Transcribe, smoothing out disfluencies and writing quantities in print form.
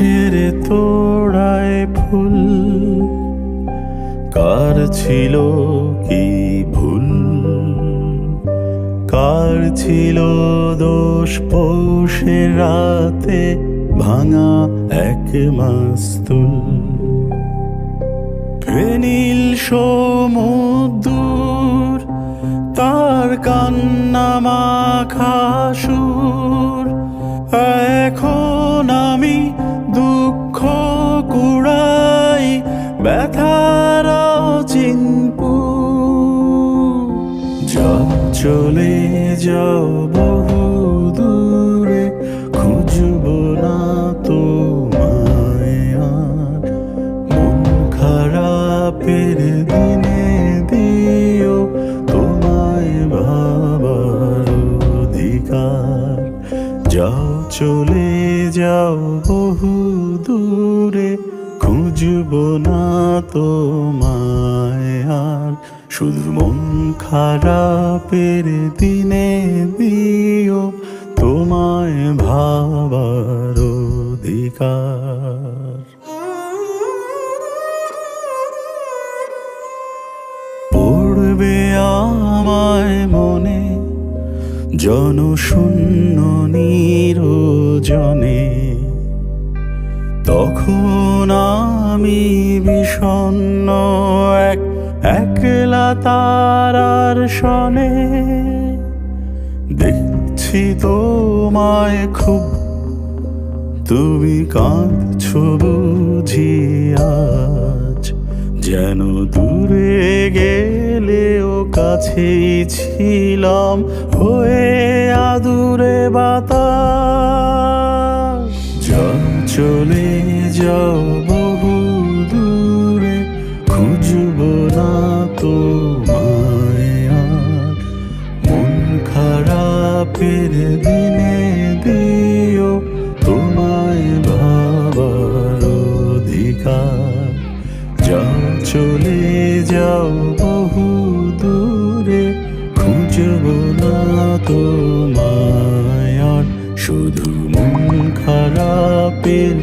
গাছের তোড়ায় ফুল, কার ছিল কি ভুল, কার ছিল দোষ পৌষের রাতে ভাঙা এক মাস্তুল। ফেনীল সমুদ্র তার কান্না মাখা সুর, এখন আমি দুঃখ কুড়াই ব্যথার চিনপু। যাও চলে যাও বহু দূরে, খুঁজব না তোমায় আর। মন খারাপের দিনে দিও তোমায় ভাবার অধিকার। যাও চলে যাও বহু দূরে, খুঁজব না তোমায় আর। শুধু মন খারাপের দিনে দিও তোমায় ভাবার অধিকার। পড়বে আমায় মনে জনশূন্য নিরজনে, তখন আমি বিষণ্ণ একলা তারার সনে। দেখছি তোমায় খুব, তুমি কাঁদছো বুঝি আজ। যেন দূরে গেলেও কাছেই ছিলাম হয়ে আদুরে বাতাস। যাও চলে যাও বহু দূরে, খুঁজব না তোমায় আর। মন খারাপের দিনে দিও তোমায় ভাবার অধিকার। যাও চলে যাও বহু দূরে, খুঁজব না তোমায় আর। শুধু মন খারাপের